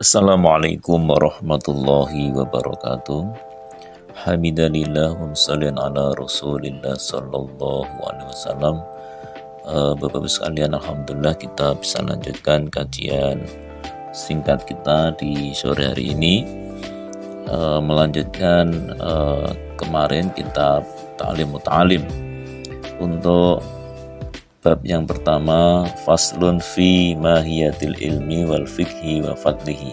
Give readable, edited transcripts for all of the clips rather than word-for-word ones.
Assalamualaikum warahmatullahi wabarakatuh. Hamidalillah sallian ala Rasulillah sallallahu alaihi wasallam. Bapak-bapak sekalian, alhamdulillah kita bisa lanjutkan kajian singkat kita di sore hari ini. Melanjutkan kemarin kitab Ta'lim Muta'alim. Untuk bab yang pertama, faslun fi mahiyatil ilmi wal fikhi wa fadlihi.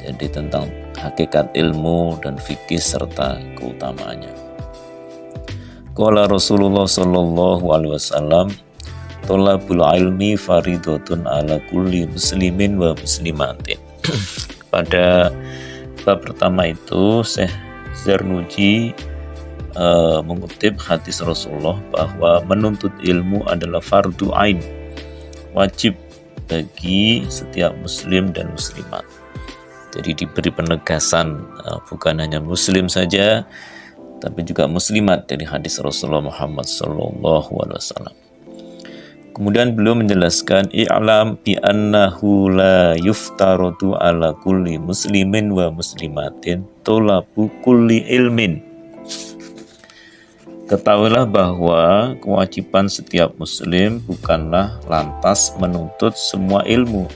Jadi tentang hakikat ilmu dan fikih serta keutamaannya. Qala Rasulullah sallallahu alaihi wasallam, thalabul ilmi faridatun ala kulli muslimin wa muslimatin. Pada bab pertama itu Syekh Zarnuji mengutip hadis Rasulullah bahwa menuntut ilmu adalah fardu ain, wajib bagi setiap muslim dan muslimat. Jadi diberi penegasan bukan hanya muslim saja tapi juga muslimat dari hadis Rasulullah Muhammad SAW. Kemudian beliau menjelaskan, i'lam bi annahu la yuftaratu ala kulli muslimin wa muslimatin talabu kulli ilmin. Ketahuilah bahwa kewajiban setiap muslim bukanlah lantas menuntut semua ilmu.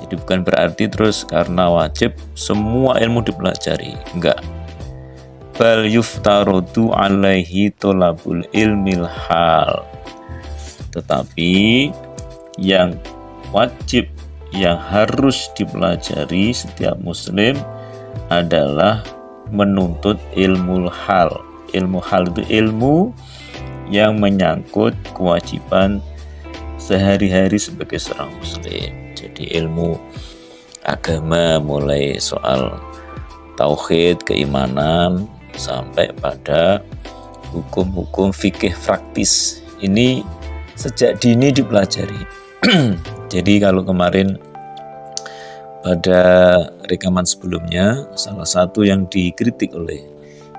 Jadi bukan berarti terus karena wajib semua ilmu dipelajari, enggak. Bal yuftarodu alaihi tolabul ilmil hal. Tetapi yang wajib, yang harus dipelajari setiap muslim adalah menuntut ilmu hal. Ilmu hal itu ilmu yang menyangkut kewajiban sehari-hari sebagai seorang muslim. Jadi ilmu agama mulai soal tauhid, keimanan, sampai pada hukum-hukum fikih praktis. Ini sejak dini dipelajari. Jadi kalau kemarin pada rekaman sebelumnya, salah satu yang dikritik oleh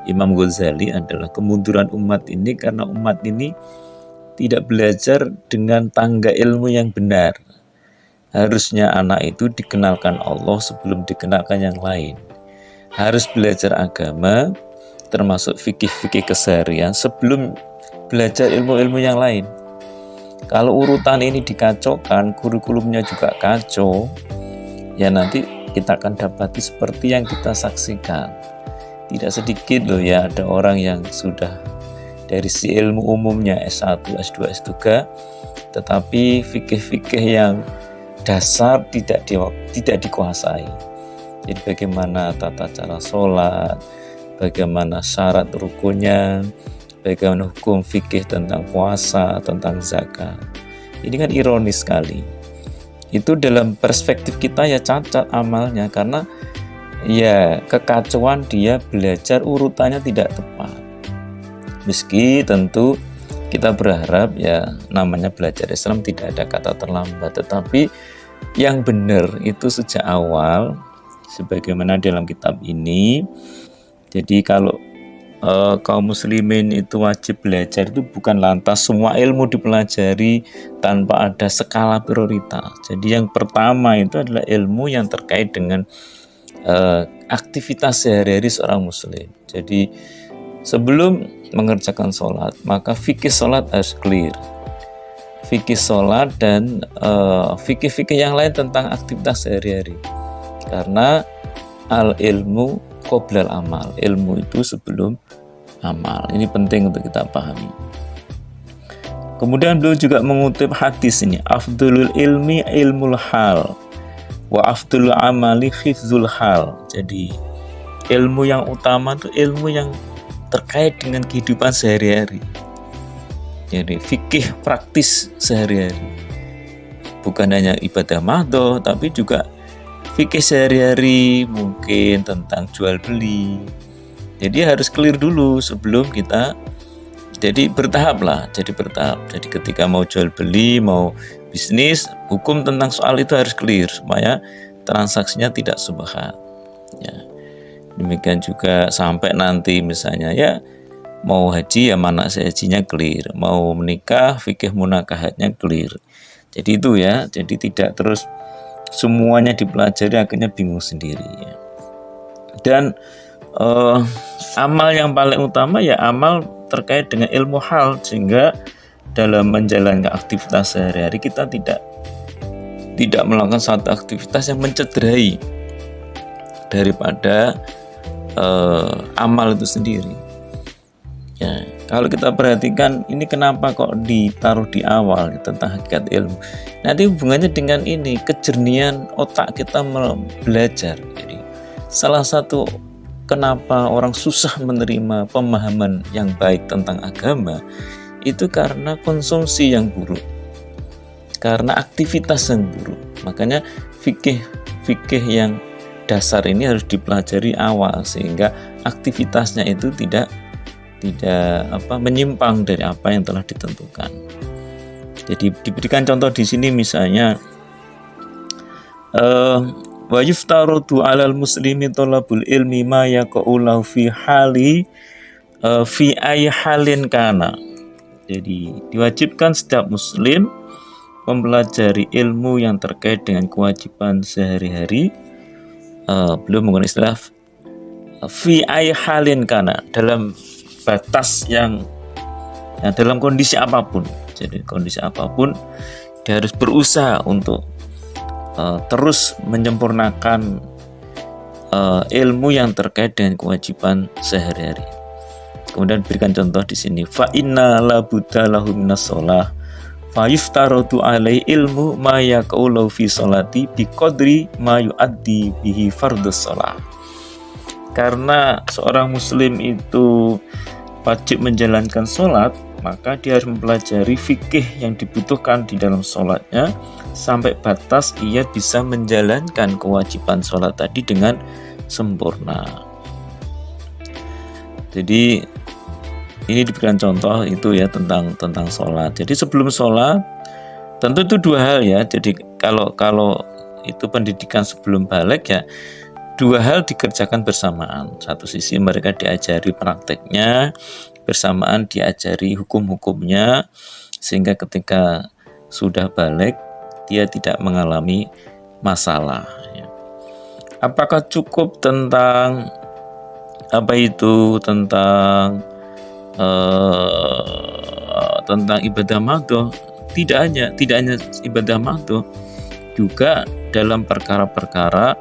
Imam Ghazali adalah kemunduran umat ini karena umat ini tidak belajar dengan tangga ilmu yang benar. Harusnya anak itu dikenalkan Allah sebelum dikenalkan yang lain. Harus belajar agama termasuk fikih-fikih keseharian sebelum belajar ilmu-ilmu yang lain. Kalau urutan ini dikacaukan, kurikulumnya juga kacau, ya nanti kita akan dapati seperti yang kita saksikan. Tidak sedikit loh ya, ada orang yang sudah dari si ilmu umumnya S1, S2, S3, tetapi fikih-fikih yang dasar tidak dikuasai. Jadi bagaimana tata cara sholat, bagaimana syarat rukunnya, bagaimana hukum fikih tentang puasa, tentang zakat. Ini kan ironis sekali. Itu dalam perspektif kita ya cacat amalnya, karena ya kekacauan dia belajar urutannya tidak tepat. Meski tentu kita berharap ya namanya belajar Islam tidak ada kata terlambat, tetapi yang benar itu sejak awal sebagaimana dalam kitab ini. Jadi kalau kaum muslimin itu wajib belajar itu bukan lantas semua ilmu dipelajari tanpa ada skala prioritas. Jadi yang pertama itu adalah ilmu yang terkait dengan aktivitas sehari-hari seorang muslim. Jadi sebelum mengerjakan sholat, maka fikih sholat harus clear. Fikih sholat dan fikih-fikih yang lain tentang aktivitas sehari-hari. Karena al ilmu qoblal amal, ilmu itu sebelum amal. Ini penting untuk kita pahami. Kemudian beliau juga mengutip hadis ini, afdulul ilmi ilmul hal wa afdul amali hifzul hal. Jadi ilmu yang utama itu ilmu yang terkait dengan kehidupan sehari-hari. Jadi fikih praktis sehari-hari, bukan hanya ibadah mahdhah tapi juga fikih sehari-hari, mungkin tentang jual beli. Jadi harus clear dulu sebelum kita, jadi bertahap lah, jadi ketika mau jual beli, mau bisnis, hukum tentang soal itu harus clear supaya transaksinya tidak subhat. Ya. Demikian juga sampai nanti misalnya ya mau haji ya mana hajinya clear, mau menikah fikih munakahatnya clear. Jadi itu ya, jadi tidak terus semuanya dipelajari akhirnya bingung sendiri ya. Dan amal yang paling utama ya amal terkait dengan ilmu hal, sehingga dalam menjalankan aktivitas sehari-hari kita tidak melakukan satu aktivitas yang mencederai daripada amal itu sendiri. Ya, kalau kita perhatikan ini kenapa kok ditaruh di awal tentang hakikat ilmu. Nanti hubungannya dengan ini kejernihan otak kita belajar. Jadi salah satu kenapa orang susah menerima pemahaman yang baik tentang agama itu karena konsumsi yang buruk, karena aktivitas yang buruk. Makanya fikih yang dasar ini harus dipelajari awal sehingga aktivitasnya itu tidak menyimpang dari apa yang telah ditentukan. Jadi diberikan contoh di sini misalnya wa yuftarudu 'alal muslimi thalabul ilmi ma yaqulu fi ayyi halin kana. Jadi diwajibkan setiap muslim mempelajari ilmu yang terkait dengan kewajiban sehari-hari. Belum menggunakan istilah fi ayyi halin kana, dalam batas yang dalam kondisi apapun. Jadi kondisi apapun dia harus berusaha untuk terus menyempurnakan ilmu yang terkait dengan kewajiban sehari-hari. Kemudian berikan contoh di sini, fa inna la budda lahu minas shalah fa yuftaradu alai ilmu ma yaqulu fi sholati bi qadri ma yuaddi bihi fardhus shalah. Karena seorang muslim itu wajib menjalankan sholat, maka dia harus mempelajari fikih yang dibutuhkan di dalam sholatnya sampai batas ia bisa menjalankan kewajiban sholat tadi dengan sempurna. Jadi ini diberikan contoh itu ya tentang sholat. Jadi sebelum sholat tentu itu dua hal ya. Jadi kalau itu pendidikan sebelum balik ya, dua hal dikerjakan bersamaan. Satu sisi mereka diajari prakteknya, bersamaan diajari hukum-hukumnya, sehingga ketika sudah balik dia tidak mengalami masalah. Apakah cukup tentang tentang ibadah madhoh? Tidak hanya ibadah madhoh, juga dalam perkara-perkara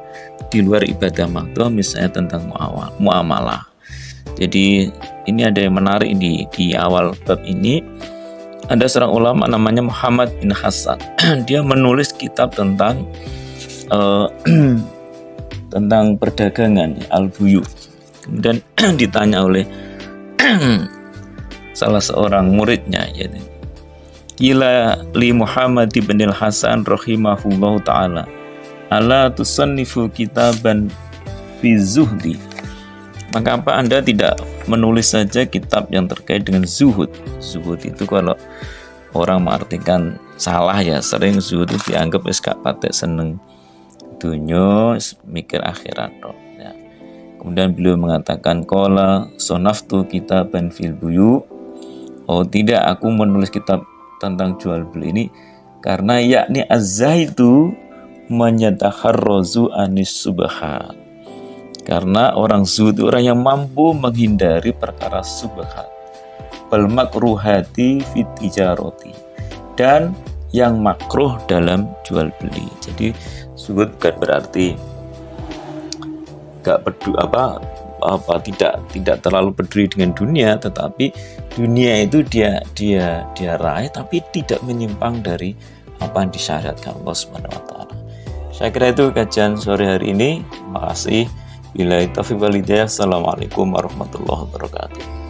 di luar ibadah madhoh, misalnya tentang muamalah. Jadi ini ada yang menarik di awal bab ini. Ada seorang ulama namanya Muhammad bin Hasan. Dia menulis kitab tentang perdagangan, al-buyu. Kemudian ditanya oleh salah seorang muridnya, yaitu Qila li Muhammad bin Hasan rahimahullahu ta'ala ala tusannifu kitaban fi zuhdi. Maka apa Anda tidak menulis saja kitab yang terkait dengan zuhud? Zuhud itu kalau orang mengartikan salah ya, sering zuhud itu dianggap wis gak patek seneng dunya, mikir akhirat ya. Kemudian beliau mengatakan qala sonaftu kitaban fil buyu. Oh tidak, aku menulis kitab tentang jual beli ini karena yakni az-zaidu menyataharrozu anis subhat. Karena orang zuhud orang yang mampu menghindari perkara subhat, bal makruhati fit tijarati, dan yang makruh dalam jual beli. Jadi zuhud bukan berarti tidak terlalu peduli dengan dunia, tetapi dunia itu dia raih tapi tidak menyimpang dari apa yang disyariatkan Allah Subhanahu wa taala. Saya kira itu kajian sore hari ini. Terima kasih. Billahi taufiq wal hidayah. Assalamualaikum warahmatullahi wabarakatuh.